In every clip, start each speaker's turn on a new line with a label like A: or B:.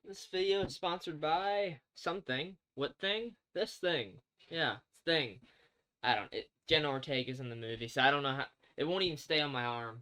A: This video is sponsored by something. What thing? This thing. Yeah, it's thing. I don't. Jenna Ortega's in the movie, so I don't know how. It won't even stay on my arm.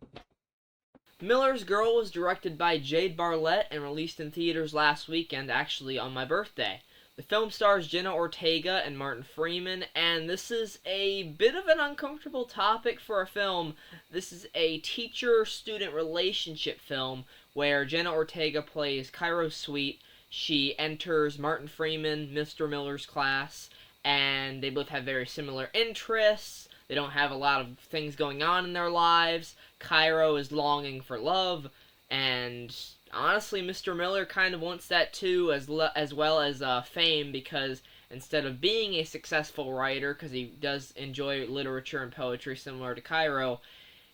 A: Miller's Girl was directed by Jade Bartlett and released in theaters last weekend, actually on my birthday. The film stars Jenna Ortega and Martin Freeman, and this is a bit of an uncomfortable topic for a film. This is a teacher-student relationship film where Jenna Ortega plays Cairo Sweet. She enters Martin Freeman, Mr. Miller's class, and they both have very similar interests. They don't have a lot of things going on in their lives. Cairo is longing for love, and honestly, Mr. Miller kind of wants that too, as well as fame, because instead of being a successful writer, because he does enjoy literature and poetry similar to Cairo,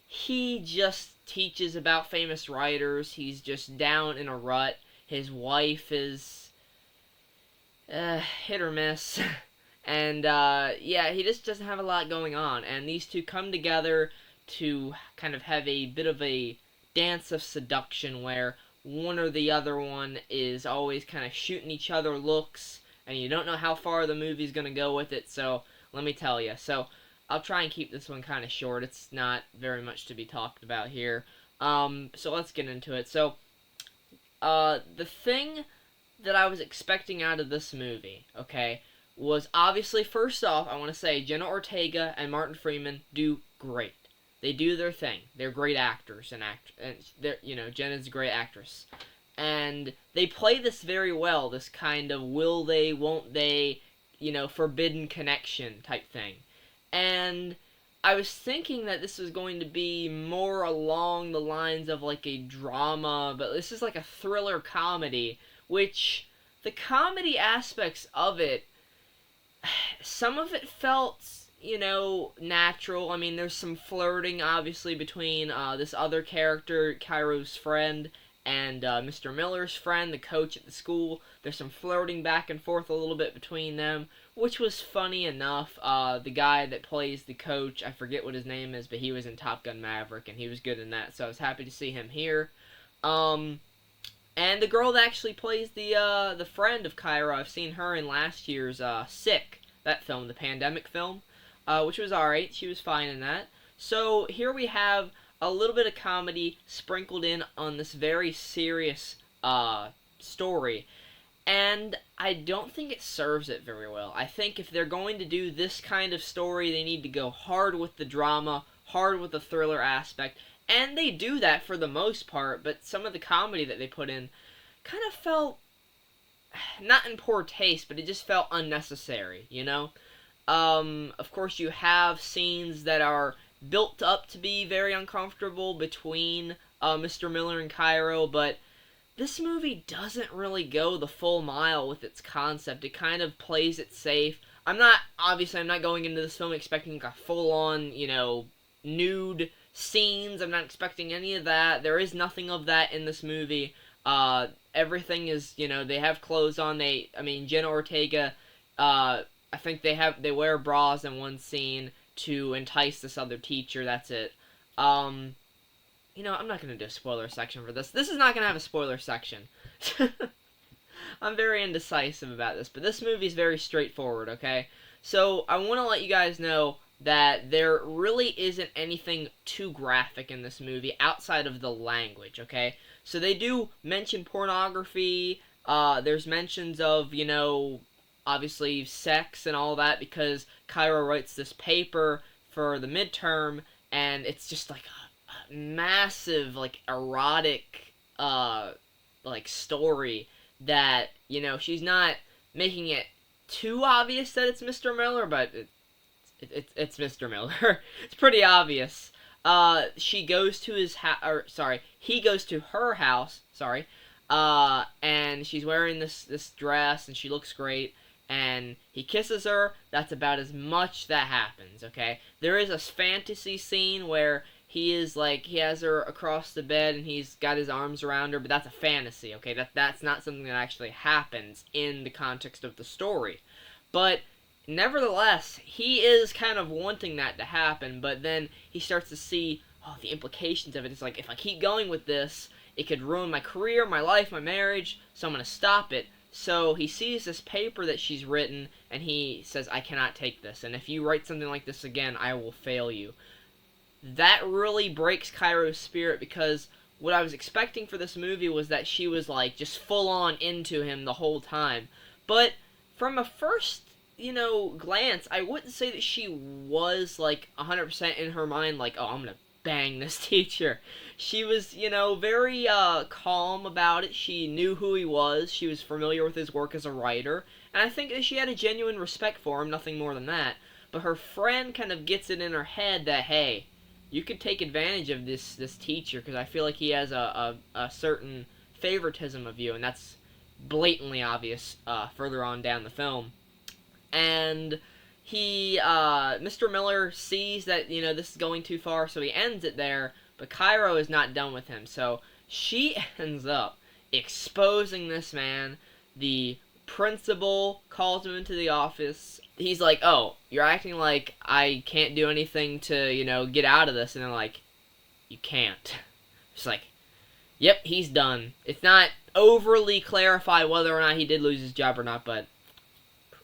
A: he just teaches about famous writers. He's just down in a rut. His wife is hit or miss. And, yeah, he just doesn't have a lot going on. And these two come together to kind of have a bit of a dance of seduction where one or the other one is always kind of shooting each other looks, and you don't know how far the movie's going to go with it, so let me tell you. So, I'll try and keep this one kind of short. It's not very much to be talked about here. So let's get into it. So, the thing that I was expecting out of this movie, okay, was obviously, first off, I want to say Jenna Ortega and Martin Freeman do great. They do their thing. They're great actors, and Jenna's a great actress. And they play this very well, this kind of will they, won't they, forbidden connection type thing. And I was thinking that this was going to be more along the lines of like a drama, but this is like a thriller comedy, which the comedy aspects of it, some of it felt, natural. I mean, there's some flirting, obviously, between this other character, Cairo's friend, and Mr. Miller's friend, the coach at the school. There's some flirting back and forth a little bit between them, which was funny enough. The guy that plays the coach, I forget what his name is, but he was in Top Gun Maverick, and he was good in that, so I was happy to see him here. And the girl that actually plays the friend of Cairo, I've seen her in last year's Sick, that film, the pandemic film, which was alright. She was fine in that. So here we have a little bit of comedy sprinkled in on this very serious story. And I don't think it serves it very well. I think if they're going to do this kind of story, they need to go hard with the drama, hard with the thriller aspect. And they do that for the most part, but some of the comedy that they put in kind of felt, not in poor taste, but it just felt unnecessary, Of course, you have scenes that are built up to be very uncomfortable between Mr. Miller and Cairo, but this movie doesn't really go the full mile with its concept. It kind of plays it safe. I'm not going into this film expecting like a full-on, nude scenes. I'm not expecting any of that. There is nothing of that in this movie. Everything is, they have clothes on. Jenna Ortega, I think they wear bras in one scene to entice this other teacher. That's it. I'm not going to do a spoiler section for this. This is not going to have a spoiler section. I'm very indecisive about this, but this movie is very straightforward, okay? So, I want to let you guys know that there really isn't anything too graphic in this movie outside of the language, okay? So they do mention pornography, there's mentions of, obviously sex and all that, because Cairo writes this paper for the midterm, and it's just like a massive, like, erotic, story that, she's not making it too obvious that it's Mr. Miller, but it's Mr. Miller. It's pretty obvious. She goes to he goes to her house, and she's wearing this dress, and she looks great, and he kisses her. That's about as much that happens, okay? There is a fantasy scene where he has her across the bed, and he's got his arms around her, but that's a fantasy, okay? That's not something that actually happens in the context of the story. But nevertheless, he is kind of wanting that to happen, but then he starts to see, the implications of it. It's like, if I keep going with this, it could ruin my career, my life, my marriage, so I'm going to stop it. So he sees this paper that she's written, and he says, I cannot take this, and if you write something like this again, I will fail you. That really breaks Cairo's spirit, because what I was expecting for this movie was that she was, like, just full on into him the whole time. But from a first, glance, I wouldn't say that she was, like, 100% in her mind, like, oh, I'm gonna bang this teacher. She was, very calm about it. She knew who he was. She was familiar with his work as a writer. And I think that she had a genuine respect for him, nothing more than that. But her friend kind of gets it in her head that, hey, you could take advantage of this teacher, because I feel like he has a certain favoritism of you, and that's blatantly obvious further on down the film. And he, Mr. Miller sees that, this is going too far, so he ends it there, but Cairo is not done with him, so she ends up exposing this man. The principal calls him into the office. He's like, oh, you're acting like I can't do anything to, get out of this. And they're like, you can't. It's like, yep, he's done. It's not overly clarified whether or not he did lose his job or not, but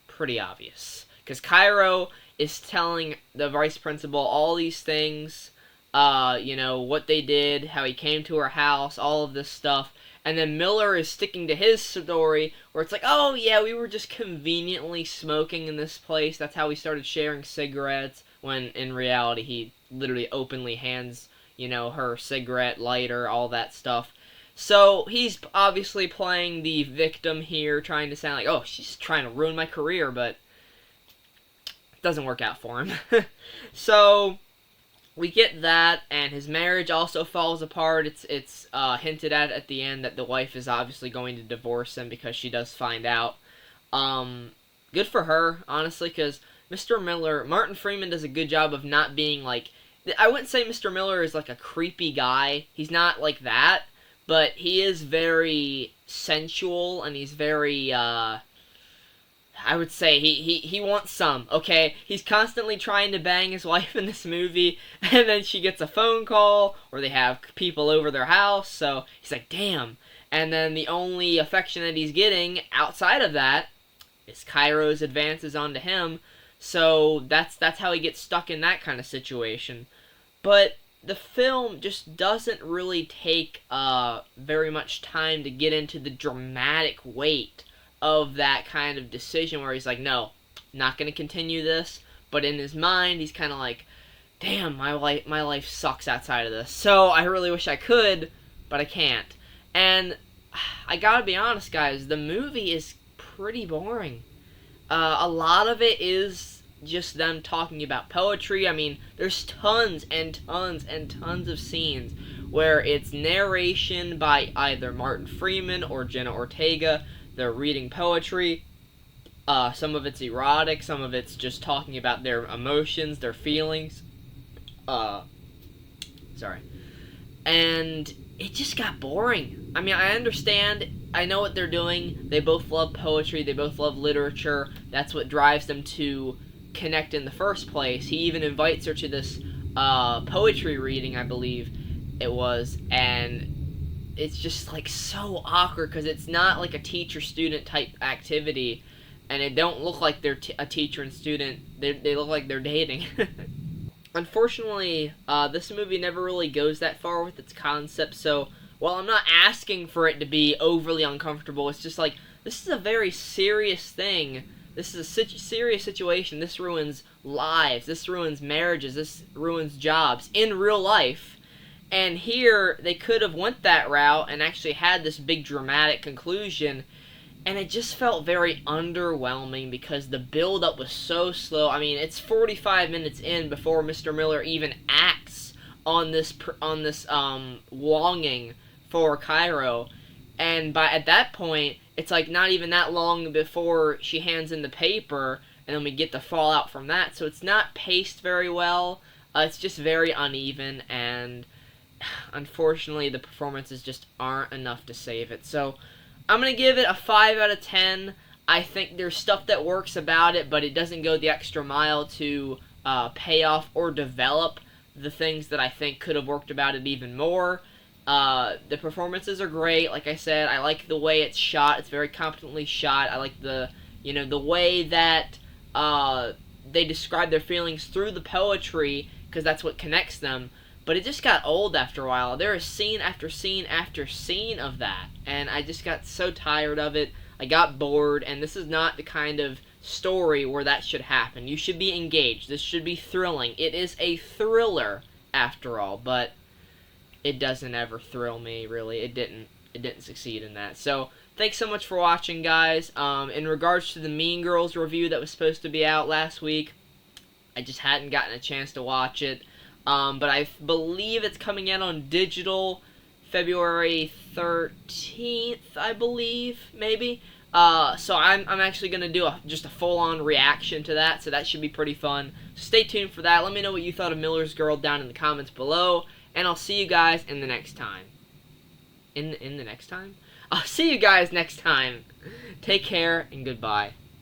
A: pretty obvious. Because Cairo is telling the vice principal all these things, what they did, how he came to her house, all of this stuff. And then Miller is sticking to his story, where it's like, oh, yeah, we were just conveniently smoking in this place. That's how we started sharing cigarettes, when in reality he literally openly hands, her cigarette, lighter, all that stuff. So he's obviously playing the victim here, trying to sound like, oh, she's trying to ruin my career, but it doesn't work out for him. So we get that, and his marriage also falls apart. It's hinted at the end that the wife is obviously going to divorce him because she does find out. Good for her, honestly, because Martin Freeman does a good job of not being like, I wouldn't say Mr. Miller is like a creepy guy. He's not like that, but he is very sensual, and he's very, I would say he wants some, okay? He's constantly trying to bang his wife in this movie, and then she gets a phone call, or they have people over their house, so he's like, damn. And then the only affection that he's getting outside of that is Cairo's advances onto him, so that's how he gets stuck in that kind of situation. But the film just doesn't really take very much time to get into the dramatic weight of that kind of decision, where he's like, no, not going to continue this, but in his mind, he's kind of like, damn, my life sucks outside of this, so I really wish I could, but I can't. And I gotta be honest, guys, the movie is pretty boring. A lot of it is just them talking about poetry. I mean, there's tons and tons and tons of scenes where it's narration by either Martin Freeman or Jenna Ortega. They're reading poetry. Some of it's erotic, some of it's just talking about their emotions, their feelings. Sorry. And it just got boring. I mean, I understand, I know what they're doing. They both love poetry, they both love literature. That's what drives them to connect in the first place. He even invites her to this poetry reading, I believe it was, and it's just like so awkward because it's not like a teacher-student type activity, and it don't look like they're a teacher and student. They look like they're dating. Unfortunately, this movie never really goes that far with its concept, so while I'm not asking for it to be overly uncomfortable, it's just like, this is a very serious thing. This is a serious situation. This ruins lives. This ruins marriages. This ruins jobs in real life. And here, they could have went that route and actually had this big dramatic conclusion, and it just felt very underwhelming because the build-up was so slow. I mean, it's 45 minutes in before Mr. Miller even acts on this longing for Cairo, and at that point, it's like not even that long before she hands in the paper, and then we get the fallout from that. So it's not paced very well. It's just very uneven, and unfortunately, the performances just aren't enough to save it. So I'm going to give it a 5 out of 10. I think there's stuff that works about it, but it doesn't go the extra mile to pay off or develop the things that I think could have worked about it even more. The performances are great. Like I said, I like the way it's shot. It's very competently shot. I like the way that they describe their feelings through the poetry, because that's what connects them. But it just got old after a while. There is scene after scene after scene of that, and I just got so tired of it. I got bored, and this is not the kind of story where that should happen. You should be engaged. This should be thrilling. It is a thriller, after all, but it doesn't ever thrill me, really. It didn't succeed in that. So, thanks so much for watching, guys. In regards to the Mean Girls review that was supposed to be out last week, I just hadn't gotten a chance to watch it. But I believe it's coming out on digital February 13th, I believe, maybe. So I'm actually going to do just a full-on reaction to that, so that should be pretty fun. So stay tuned for that. Let me know what you thought of Miller's Girl down in the comments below, and I'll see you guys in the next time. In the next time? I'll see you guys next time. Take care, and goodbye.